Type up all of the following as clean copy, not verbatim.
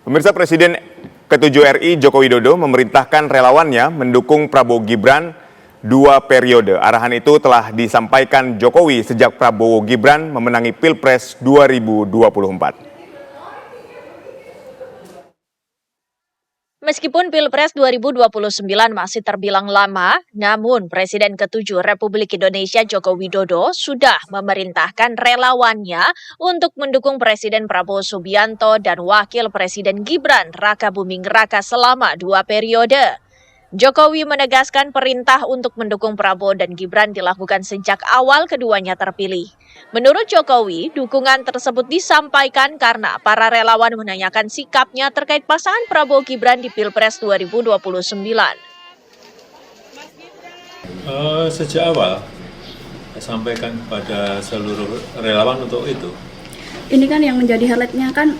Pemirsa, Presiden ke-7 RI Joko Widodo memerintahkan relawannya mendukung Prabowo Gibran 2 periode. Arahan itu telah disampaikan Jokowi sejak Prabowo Gibran memenangi Pilpres 2024. Meskipun Pilpres 2029 masih terbilang lama, namun Presiden ke-7 Republik Indonesia Joko Widodo sudah memerintahkan relawannya untuk mendukung Presiden Prabowo Subianto dan Wakil Presiden Gibran Rakabuming Raka selama 2 periode. Jokowi menegaskan perintah untuk mendukung Prabowo dan Gibran dilakukan sejak awal keduanya terpilih. Menurut Jokowi, dukungan tersebut disampaikan karena para relawan menanyakan sikapnya terkait pasangan Prabowo Gibran di Pilpres 2029. Sejak awal saya sampaikan kepada seluruh relawan untuk itu. Ini kan yang menjadi highlight-nya kan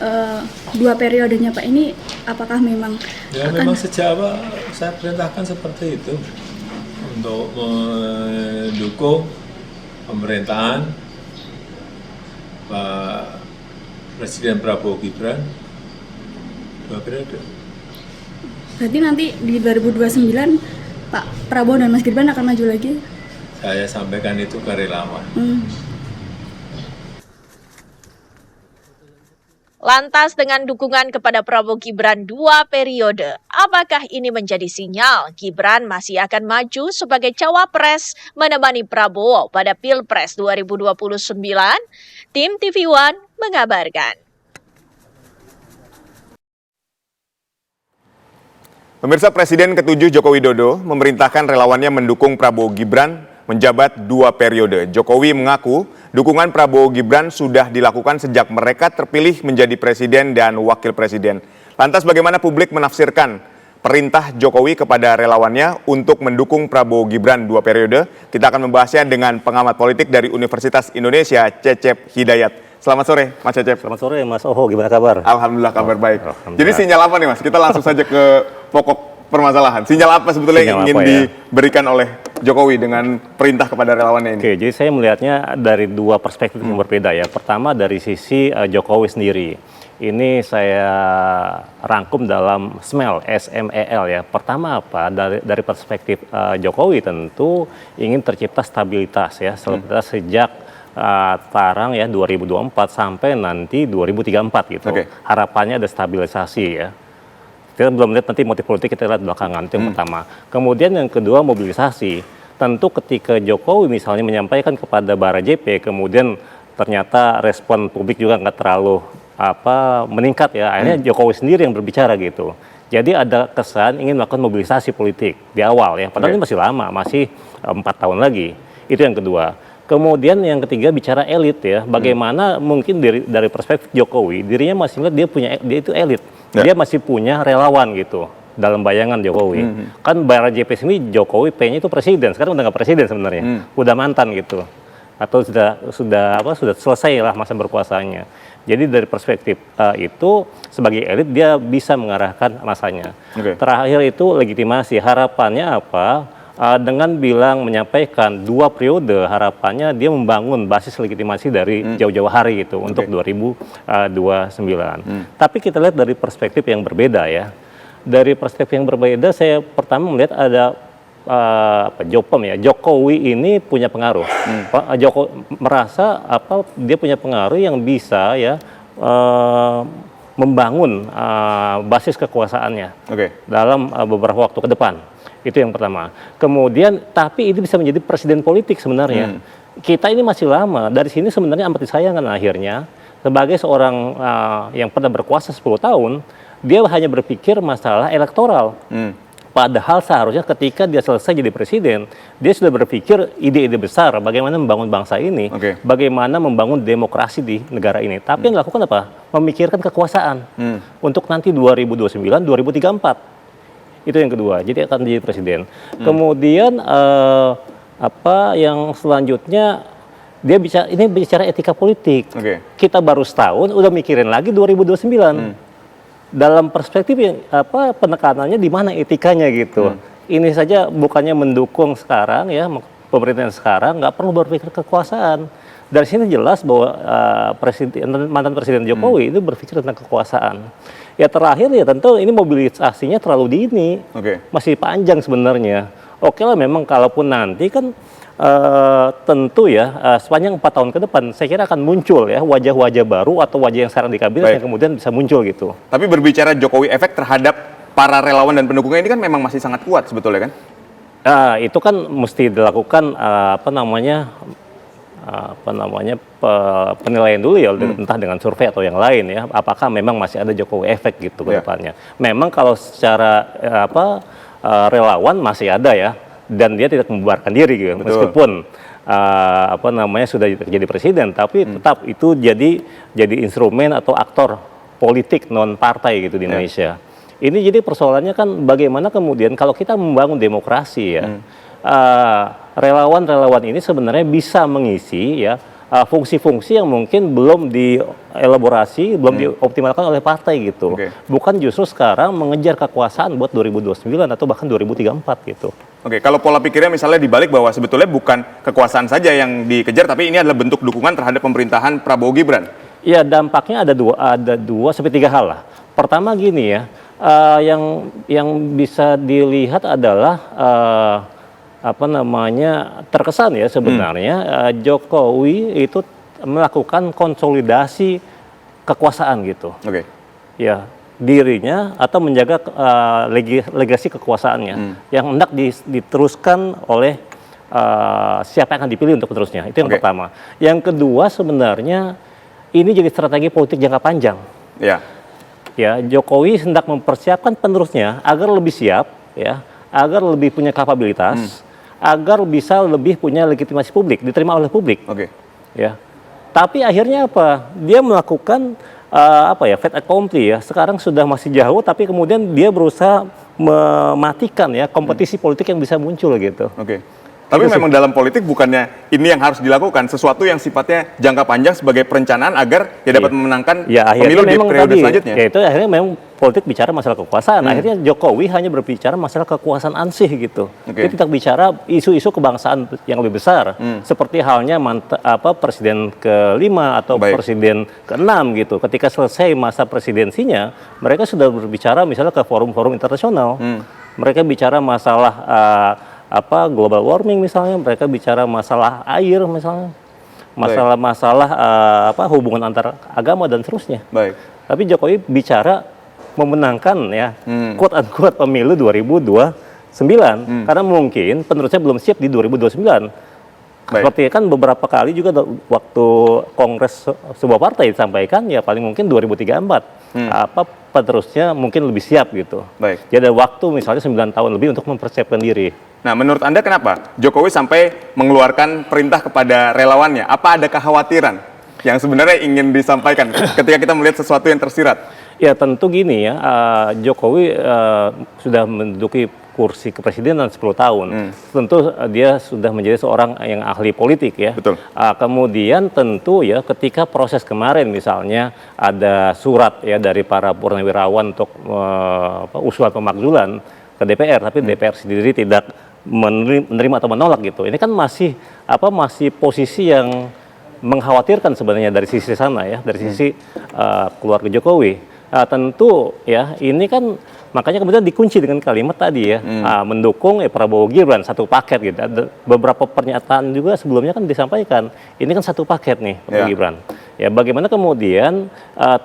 2 periodenya Pak, ini apakah memang Memang sejak awal saya perintahkan seperti itu untuk mendukung pemerintahan Pak Presiden Prabowo Gibran 2 periode. berarti nanti di 2029 Pak Prabowo dan Mas Gibran akan maju lagi? Saya sampaikan itu ke relawan. Lantas dengan dukungan kepada Prabowo Gibran 2 periode, apakah ini menjadi sinyal Gibran masih akan maju sebagai cawapres menemani Prabowo pada Pilpres 2029? Tim TV One mengabarkan. Pemirsa, Presiden ke-7 Joko Widodo memerintahkan relawannya mendukung Prabowo Gibran menjabat 2 periode. Jokowi mengaku dukungan Prabowo Gibran sudah dilakukan sejak mereka terpilih menjadi presiden dan wakil presiden. Lantas bagaimana publik menafsirkan perintah Jokowi kepada relawannya untuk mendukung Prabowo Gibran 2 periode? Kita akan membahasnya dengan pengamat politik dari Universitas Indonesia, Cecep Hidayat. Selamat sore, Mas Cecep. Selamat sore, Mas Oho. Gimana kabar? Alhamdulillah kabar baik. Alhamdulillah. Jadi sinyal apa nih, Mas? Kita langsung saja ke pokok permasalahan. Sinyal apa sebetulnya yang ingin diberikan oleh Jokowi dengan perintah kepada relawannya ini? Oke, jadi saya melihatnya dari 2 perspektif yang berbeda ya. Pertama dari sisi Jokowi sendiri. Ini saya rangkum dalam SMEL, S-M-E-L ya. Pertama apa? Dari perspektif Jokowi tentu ingin tercipta stabilitas ya. Stabilitas sejak tarang ya 2024 sampai nanti 2034 gitu. Harapannya ada stabilisasi ya. Kita belum lihat nanti motif politik, kita lihat belakangan, itu yang pertama. Kemudian yang kedua mobilisasi. Tentu ketika Jokowi misalnya menyampaikan kepada Barajp, kemudian ternyata respon publik juga nggak terlalu meningkat ya. Akhirnya Jokowi sendiri yang berbicara gitu. Jadi ada kesan ingin melakukan mobilisasi politik di awal ya. Padahal ini masih lama, masih 4 tahun lagi. Itu yang kedua. Kemudian yang ketiga bicara elit ya. Bagaimana mungkin dari perspektif Jokowi, dirinya masih lihat dia itu elit. Dia masih punya relawan gitu dalam bayangan Jokowi. Kan Barajp ini Jokowi pengennya itu presiden, sekarang udah nggak presiden sebenarnya, udah mantan gitu, atau sudah selesai lah masa berkuasanya. Jadi dari perspektif itu sebagai elit dia bisa mengarahkan masanya. Terakhir itu legitimasi, harapannya apa? Dengan menyampaikan 2 periode, harapannya dia membangun basis legitimasi dari jauh-jauh hari gitu untuk 2029. Tapi kita lihat dari perspektif yang berbeda ya. Dari perspektif yang berbeda, saya pertama melihat ada Jokowi ini punya pengaruh. Jokowi merasa dia punya pengaruh yang bisa ya membangun basis kekuasaannya dalam beberapa waktu ke depan. Itu yang pertama. Kemudian, tapi ini bisa menjadi presiden politik sebenarnya. Kita ini masih lama. Dari sini sebenarnya amat disayangkan akhirnya, sebagai seorang yang pernah berkuasa 10 tahun, dia hanya berpikir masalah elektoral. Padahal seharusnya ketika dia selesai jadi presiden, dia sudah berpikir ide-ide besar bagaimana membangun bangsa ini, bagaimana membangun demokrasi di negara ini. Tapi yang dilakukan apa? Memikirkan kekuasaan untuk nanti 2029, 2034. Itu yang kedua, jadi akan jadi presiden. Kemudian yang selanjutnya dia bicara etika politik. Kita baru setahun udah mikirin lagi 2029. Dalam perspektif yang penekanannya di mana etikanya gitu. Ini saja bukannya mendukung sekarang ya, pemerintahan sekarang nggak perlu berpikir kekuasaan. dari sini jelas bahwa mantan Presiden Jokowi itu berpikir tentang kekuasaan. Ya terakhir ya tentu ini mobilisasinya terlalu dini, masih panjang sebenarnya. Oke lah memang kalaupun nanti kan tentu ya sepanjang 4 tahun ke depan saya kira akan muncul ya wajah-wajah baru atau wajah yang sekarang di kabinet yang kemudian bisa muncul gitu. Tapi berbicara Jokowi efek terhadap para relawan dan pendukungnya ini kan memang masih sangat kuat sebetulnya kan? Itu kan mesti dilakukan penilaian dulu ya, entah dengan survei atau yang lain ya, apakah memang masih ada Jokowi efek gitu ke depannya. Memang kalau secara relawan masih ada ya, dan dia tidak membubarkan diri gitu. Meskipun sudah jadi presiden, tapi tetap itu jadi instrumen atau aktor politik non partai gitu di Indonesia. Ini jadi persoalannya kan bagaimana kemudian kalau kita membangun demokrasi ya, relawan-relawan ini sebenarnya bisa mengisi ya fungsi-fungsi yang mungkin belum dielaborasi, belum dioptimalkan oleh partai gitu. Bukan justru sekarang mengejar kekuasaan buat 2029 atau bahkan 2034 gitu. Kalau pola pikirnya misalnya dibalik bahwa sebetulnya bukan kekuasaan saja yang dikejar, tapi ini adalah bentuk dukungan terhadap pemerintahan Prabowo Gibran. Ya dampaknya ada dua sampai 3 hal lah. Pertama gini ya. Yang bisa dilihat adalah terkesan ya sebenarnya Jokowi itu melakukan konsolidasi kekuasaan gitu. Ya dirinya atau menjaga legasi kekuasaannya yang hendak diteruskan oleh siapa yang akan dipilih untuk penerusnya. Itu yang pertama. Yang kedua sebenarnya ini jadi strategi politik jangka panjang. Ya, Jokowi hendak mempersiapkan penerusnya agar lebih siap, ya, agar lebih punya kapabilitas, agar bisa lebih punya legitimasi publik, diterima oleh publik. Ya, tapi akhirnya apa? Dia melakukan fait accompli ya. Sekarang sudah masih jauh, tapi kemudian dia berusaha mematikan ya kompetisi politik yang bisa muncul gitu. Tapi memang dalam politik bukannya ini yang harus dilakukan, sesuatu yang sifatnya jangka panjang sebagai perencanaan agar dapat mememenangkan pemilu di periode selanjutnya. Ya itu akhirnya memang politik bicara masalah kekuasaan. Akhirnya Jokowi hanya berbicara masalah kekuasaan ansih gitu. Dia tidak bicara isu-isu kebangsaan yang lebih besar, seperti halnya presiden ke-5 atau presiden ke-6 gitu. Ketika selesai masa presidensinya, mereka sudah berbicara misalnya ke forum-forum internasional. Mereka bicara masalah global warming misalnya, mereka bicara masalah air misalnya, masalah hubungan antar agama dan seterusnya. Tapi Jokowi bicara memenangkan ya quote unquote pemilu 2029 karena mungkin penerusnya belum siap di 2029. Seperti kan beberapa kali juga waktu kongres sebuah partai disampaikan ya paling mungkin 2034 penerusnya mungkin lebih siap gitu. Jadi ada waktu misalnya 9 tahun lebih untuk mempersiapkan diri. Nah, menurut Anda kenapa Jokowi sampai mengeluarkan perintah kepada relawannya? Apa ada kekhawatiran yang sebenarnya ingin disampaikan ketika kita melihat sesuatu yang tersirat? Ya tentu gini ya, Jokowi sudah menduduki kursi kepresidenan 10 tahun. Tentu dia sudah menjadi seorang yang ahli politik ya. Kemudian tentu ya ketika proses kemarin misalnya ada surat ya dari para purnawirawan untuk usulan pemakzulan ke DPR, tapi DPR sendiri tidak menerima atau menolak gitu. Ini kan masih posisi yang mengkhawatirkan sebenarnya dari sisi sana ya, dari sisi keluarga Jokowi. Tentu ya ini kan makanya kemudian dikunci dengan kalimat tadi ya, mendukung Prabowo Gibran satu paket gitu. Ada beberapa pernyataan juga sebelumnya kan disampaikan ini kan satu paket nih Prabowo Gibran. Ya bagaimana kemudian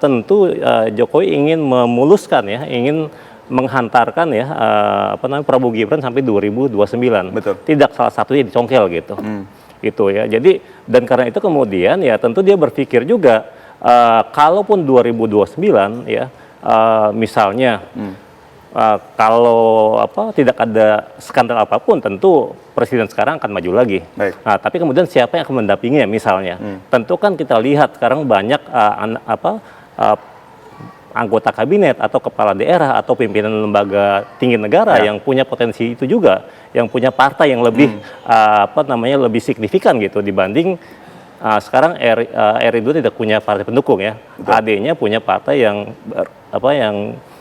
tentu Jokowi ingin memuluskan ya, ingin menghantarkan ya Prabowo Gibran sampai 2029. Tidak salah satunya dicongkel gitu. Itu ya. Jadi dan karena itu kemudian ya tentu dia berpikir juga kalaupun 2029 ya misalnya kalau tidak ada skandal apapun tentu presiden sekarang akan maju lagi. Tapi kemudian siapa yang akan mendampinginya misalnya? Tentu kan kita lihat sekarang banyak anggota kabinet atau kepala daerah atau pimpinan lembaga tinggi negara yang punya potensi itu juga, yang punya partai yang lebih lebih signifikan gitu dibanding sekarang RI itu tidak punya partai pendukung ya. AD-nya punya partai yang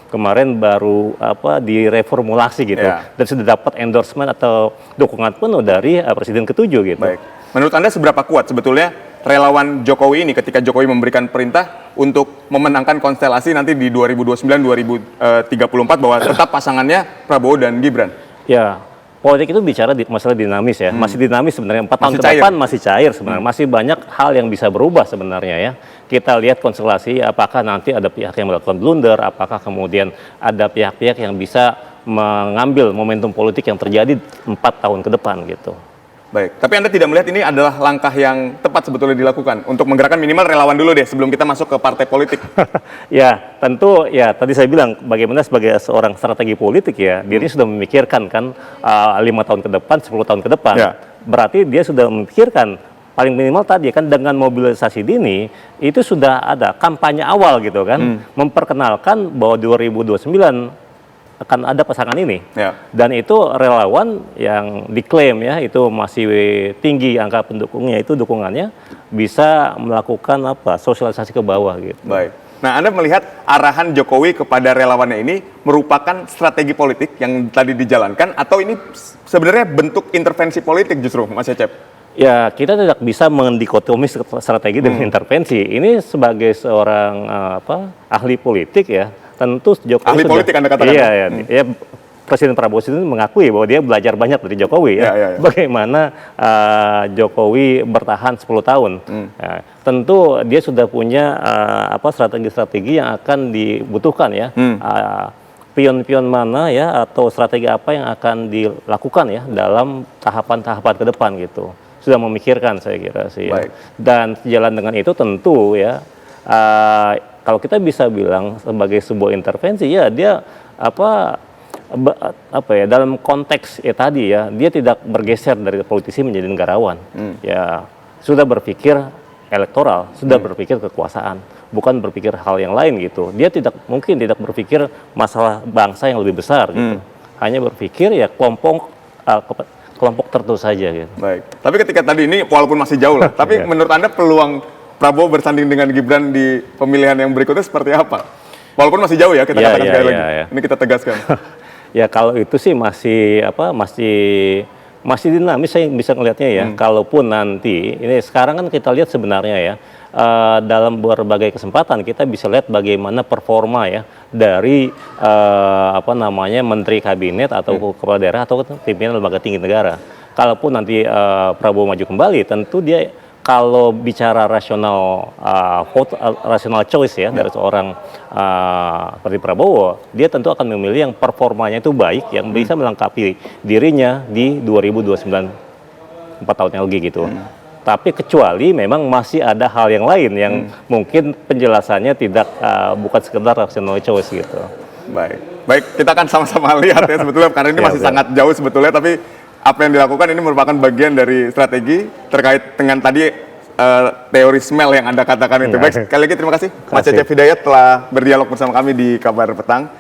kemarin baru direformulasi gitu dan sudah dapat endorsement atau dukungan penuh dari presiden ke-7 gitu. Menurut Anda seberapa kuat sebetulnya relawan Jokowi ini ketika Jokowi memberikan perintah untuk memenangkan konstelasi nanti di 2029-2034 bahwa tetap pasangannya Prabowo dan Gibran? Ya, politik itu bicara masalah dinamis ya, masih dinamis sebenarnya. 4 tahun Masih ke cair. depan masih cair sebenarnya, masih banyak hal yang bisa berubah sebenarnya ya. Kita lihat konstelasi, apakah nanti ada pihak yang melakukan blunder, apakah kemudian ada pihak-pihak yang bisa mengambil momentum politik yang terjadi 4 tahun ke depan gitu. Baik, tapi Anda tidak melihat ini adalah langkah yang tepat sebetulnya dilakukan untuk menggerakkan minimal relawan dulu deh sebelum kita masuk ke partai politik. Ya, tentu ya tadi saya bilang bagaimana sebagai seorang strategi politik ya, diri sudah memikirkan kan 5 tahun ke depan, 10 tahun ke depan. Ya. Berarti dia sudah memikirkan paling minimal tadi kan dengan mobilisasi dini itu sudah ada kampanye awal gitu kan, memperkenalkan bahwa 2029 akan ada pasangan ini. Ya. Dan itu relawan yang diklaim ya itu masih tinggi angka pendukungnya, itu dukungannya bisa melakukan apa sosialisasi ke bawah gitu. Baik. Nah, Anda melihat arahan Jokowi kepada relawannya ini merupakan strategi politik yang tadi dijalankan atau ini sebenarnya bentuk intervensi politik justru, Mas Cecep? Ya, kita tidak bisa mendikotomi strategi dan intervensi. Ini sebagai seorang ahli politik ya, tentu Jokowi Ahli politik Anda katakan? Iya, ya, Presiden Prabowo itu mengakui bahwa dia belajar banyak dari Jokowi ya. Ya. Bagaimana Jokowi bertahan 10 tahun. Ya, tentu dia sudah punya strategi-strategi yang akan dibutuhkan ya. Pion-pion mana ya atau strategi apa yang akan dilakukan ya dalam tahapan-tahapan ke depan gitu. Sudah memikirkan saya kira sih. Ya. Dan sejalan dengan itu tentu ya kalau kita bisa bilang sebagai sebuah intervensi ya dia dalam konteks tadi ya dia tidak bergeser dari politisi menjadi negarawan. Ya sudah berpikir elektoral, sudah berpikir kekuasaan, bukan berpikir hal yang lain gitu. Dia mungkin tidak berpikir masalah bangsa yang lebih besar gitu. Hanya berpikir ya kelompok tertentu saja gitu. Baik. Tapi ketika tadi ini walaupun masih jauh lah, tapi menurut Anda peluang Prabowo bersanding dengan Gibran di pemilihan yang berikutnya seperti apa? Walaupun masih jauh ya, kita katakan sekali lagi. Ini kita tegaskan. Ya kalau itu sih masih dinamis saya bisa melihatnya ya. Kalaupun nanti ini sekarang kan kita lihat sebenarnya ya dalam berbagai kesempatan kita bisa lihat bagaimana performa ya dari menteri kabinet atau kepala daerah atau pimpinan lembaga tinggi negara. Kalaupun nanti Prabowo maju kembali, tentu dia kalau bicara rasional rasional choice ya dari seorang seperti Prabowo, dia tentu akan memilih yang performanya itu baik, yang bisa melengkapi dirinya di 2029 4 tahun yang lagi gitu. Tapi kecuali memang masih ada hal yang lain yang mungkin penjelasannya tidak bukan sekedar rational choice gitu. Baik, kita akan sama-sama lihat ya sebetulnya karena ini masih sangat jauh sebetulnya, tapi apa yang dilakukan ini merupakan bagian dari strategi terkait dengan tadi teori smell yang Anda katakan itu. Baik, sekali lagi terima kasih Mas Cecep Hidayat telah berdialog bersama kami di Kabar Petang.